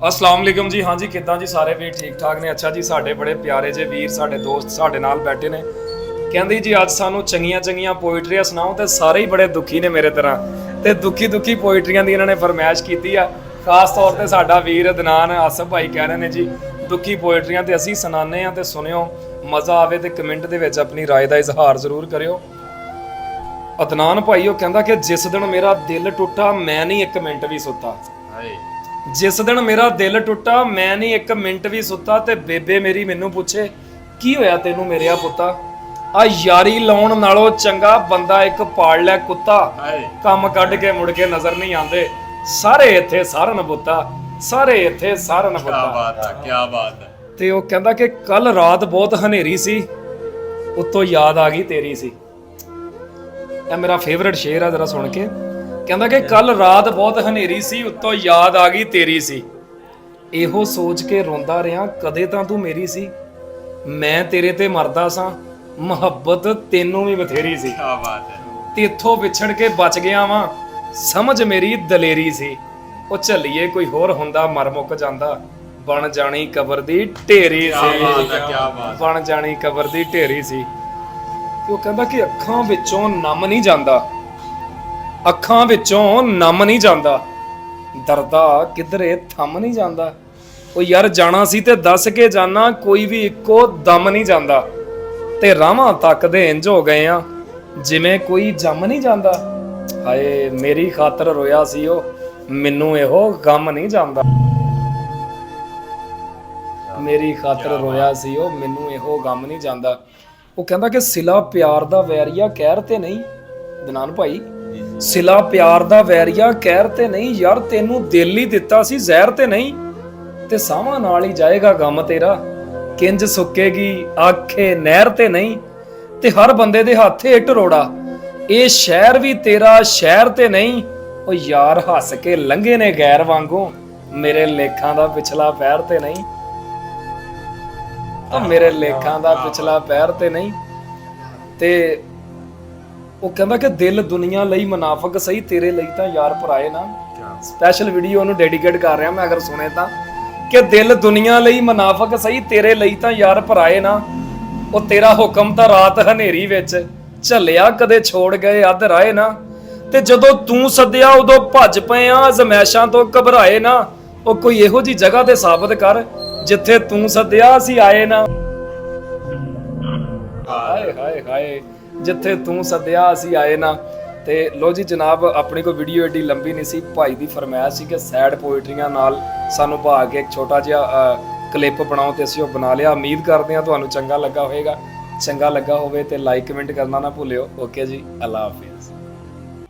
अस्सलाम वालेकुम जी। हाँ जी, किद्दां जी सारे भी ठीक ठाक ने। अच्छा जी, साडे बड़े प्यारे जे वीर साडे दोस्त साडे नाल बैठे ने। कहंदी जी अज सानू चंगियां चंगियां पोइट्रियां सुनाओ ते सारे ही बड़े दुखी ने मेरे तरह ते दुखी दुखी पोइट्रियां दी इन्हां ने फरमाइश कीती आ। खास तौर ते साडा वीर अदनान आसफ भाई कह रहे ने जी दुखी पोइट्रियां ते असीं सुनाने आ ते सुनियो, मज़ा आवे ते कमेंट दे विच अपनी राय दा इजहार जरूर करियो। अदनान भाई वो कहंदा कि जिस दिन मेरा दिल टुटा मैं नहीं एक मिनट भी सुता। जिस दिन मेरा दिल टुटा मैं नहीं एक मिनट भी सुता ते बेबे मेरी मैनू पूछे की होया तेनू मेरेया पुत्ता। आ यारी लाउण नालों चंगा बंदा एक पाल लै कुत्ता। कम कढ के मुड़ के नजर नहीं आंदे सारे इत्थे सारन पुत्ता, सारे इत्थे सारन पुत्ता। क्या बात है, क्या बात है। ते वो कहंदा कि कल रात बहुत हनेरी सी उत्तों याद आ गई तेरी सी। ਇਹ ਮੇਰਾ ਫੇਵਰਿਟ ਸ਼ੇਰ ਆ, ਜਰਾ ਸੁਣ ਕੇ। ਕਹਿੰਦਾ ਕਿ ਕੱਲ ਰਾਤ ਬਹੁਤ ਹਨੇਰੀ ਸੀ ਉੱਤੋਂ ਯਾਦ ਆ ਗਈ ਤੇਰੀ ਸੀ। ਇਹੋ ਸੋਚ ਕੇ ਰੋਂਦਾ ਰਿਆਂ ਕਦੇ ਤਾਂ ਤੂੰ ਮੇਰੀ ਸੀ। ਮੈਂ ਤੇਰੇ ਤੇ ਮਰਦਾ ਸਾਂ ਮੁਹੱਬਤ ਤੈਨੂੰ ਵੀ ਬਥੇਰੀ ਸੀ। क्या बात है। ਤੇਥੋਂ ਵਿਛੜ ਕੇ ਬਚ ਗਿਆ ਵਾਂ ਸਮਝ ਮੇਰੀ ਦਲੇਰੀ ਸੀ। ਉਹ ਝੱਲੀਏ ਕੋਈ ਹੋਰ ਹੁੰਦਾ ਮਰ ਮੁੱਕ ਜਾਂਦਾ ਬਣ ਜਾਣੀ ਕਬਰ ਦੀ ਢੇਰੀ क्या बात है, ਸੀ। क्या बात। ਬਣ ਜਾਣੀ ਕਬਰ ਦੀ ਢੇਰੀ ਸੀ। ਉਹ ਕਹਿੰਦਾ ਕਿ ਅੱਖਾਂ ਵਿੱਚੋਂ ਨਮ ਨਹੀਂ ਜਾਂਦਾ, ਅੱਖਾਂ ਵਿੱਚੋਂ ਨਮ ਨਹੀਂ ਜਾਂਦਾ, ਦਰਦਾ ਕਿਧਰੇ ਥੰਮ ਨਹੀਂ ਜਾਂਦਾ। ਉਹ ਯਾਰ ਜਾਣਾ ਸੀ ਤੇ ਦੱਸ ਕੇ ਜਾਣਾ, ਕੋਈ ਵੀ ਇੱਕੋ ਦਮ ਨਹੀਂ ਜਾਂਦਾ। ਤੇ ਰਾਵਾਂ ਤੱਕ ਦੇ ਇੰਜ ਹੋ ਗਏ ਆ ਜਿਵੇਂ ਕੋਈ ਜੰਮ ਨਹੀਂ ਜਾਂਦਾ। ਹਾਏ ਮੇਰੀ ਖਾਤਰ ਰੋਇਆ ਸੀ ਉਹ, ਮੈਨੂੰ ਇਹੋ ਗਮ ਨਹੀਂ ਜਾਂਦਾ। ਮੇਰੀ ਖਾਤਰ ਰੋਇਆ ਸੀ ਉਹ, ਮੈਨੂੰ ਇਹੋ ਗਮ ਨਹੀਂ ਜਾਂਦਾ। ਉਹ ਕਹਿੰਦਾ ਕਿ ਸਿਲਾ ਪਿਆਰ ਦਾ ਵੈਰੀਆ ਕਹਿਰ ਤੇ ਨਹੀਂ। ਦਨਾਨ ਭਾਈ, ਸਿਲਾ ਪਿਆਰ ਦਾ ਵੈਰੀਆ ਕਹਿਰ ਤੇ ਨਹੀਂ। ਯਾਰ ਤੈਨੂੰ ਦਿਲ ਹੀ ਦਿੱਤਾ ਸੀ ਜ਼ਹਿਰ ਤੇ ਨਹੀਂ। ਤੇ ਸਾਵਾਂ ਨਾਲ ਹੀ ਜਾਏਗਾ ਗਮ ਤੇਰਾ, ਕਿੰਜ ਸੁੱਕੇਗੀ ਆਖੇ ਨਹਿਰ ਤੇ ਨਹੀਂ। ਤੇ ਹਰ ਬੰਦੇ ਦੇ ਹੱਥ ਇੱਟ ਰੋੜਾ, ਇਹ ਸ਼ਹਿਰ ਵੀ ਤੇਰਾ ਸ਼ਹਿਰ ਤੇ ਨਹੀਂ। ਉਹ ਯਾਰ ਹੱਸ ਕੇ ਲੰਘੇ ਨੇ ਗੈਰ ਵਾਂਗੂ, ਮੇਰੇ ਲੇਖਾਂ ਦਾ ਪਿਛਲਾ ਪੈਰ ਤੇ ਨਹੀਂ। ਮੇਰੇ ਲੇਖਾਂ ਦਾ ਪਿਛਲਾ ਪੈਰ ਤੇ ਨਹੀਂ। ਤੇ ਉਹ ਕਹਿੰਦਾ ਕਿ ਦਿਲ ਦੁਨੀਆ ਲਈ ਮੁਨਾਫਕ ਸਹੀ, ਤੇਰੇ ਲਈ ਤਾਂ ਯਾਰ ਭਰਾਏ ਨਾ। ਸਪੈਸ਼ਲ ਵੀਡੀਓ ਉਹਨੂੰ ਡੈਡੀਕੇਟ ਕਰ ਰਿਹਾ ਮੈਂ, ਅਗਰ ਸੁਣੇ ਤਾਂ, ਕਿ ਦਿਲ ਦੁਨੀਆ ਲਈ ਮੁਨਾਫਕ ਸਹੀ, ਤੇਰੇ ਲਈ ਤਾਂ ਯਾਰ ਭਰਾਏ ਨਾ। ਉਹ ਤੇਰਾ ਹੁਕਮ ਤਾਂ ਰਾਤ ਹਨੇਰੀ ਵਿੱਚ ਝੱਲਿਆ, ਕਦੇ ਛੋੜ ਗਏ ਅੱਧ ਰਾਏ ਨਾ। ਤੇ ਜਦੋਂ ਤੂੰ ਸੱਦਿਆ ਉਦੋਂ ਭੱਜ ਪਏ ਆ ਜ਼ਮੈਸ਼ਾਂ ਤੋਂ ਘਬਰਾਏ ਨਾ। ਉਹ ਕੋਈ ਇਹੋ ਜੀ ਜਗ੍ਹਾ ਤੇ ਸਾਬਤ ਕਰ ਜਿੱਥੇ ਤੂੰ ਸੱਦਿਆ ਅਸੀਂ ਆਏ ਨਾ। ਹਾਏ ਹਾਏ ਹਾਏ, ਜਿੱਥੇ ਤੂੰ ਸੱਦਿਆ ਅਸੀਂ ਆਏ ਨਾ। ਤੇ ਲੋ ਜੀ ਜਨਾਬ, ਆਪਣੀ ਕੋਈ ਵੀਡੀਓ ਏਡੀ ਲੰਬੀ ਨਹੀਂ ਸੀ। ਭਾਈ ਦੀ ਫਰਮਾਇਸ਼ ਸੀ ਕਿ ਸੈਡ ਪੋਇਟਰੀਆਂ ਨਾਲ ਸਾਨੂੰ ਭਾ ਕੇ ਇੱਕ ਛੋਟਾ ਜਿਹਾ ਕਲਿੱਪ ਬਣਾਓ ਤੇ ਅਸੀਂ ਉਹ ਬਣਾ ਲਿਆ। ਉਮੀਦ ਕਰਦੇ ਹਾਂ ਤੁਹਾਨੂੰ ਚੰਗਾ ਲੱਗਾ ਹੋਵੇਗਾ। ਚੰਗਾ ਲੱਗਾ ਹੋਵੇ ਤੇ ਲਾਈਕ ਕਮੈਂਟ ਕਰਨਾ ਨਾ ਭੁੱਲਿਓ। ਓਕੇ ਜੀ, ਅੱਲਾ ਹਾਫਿਜ਼।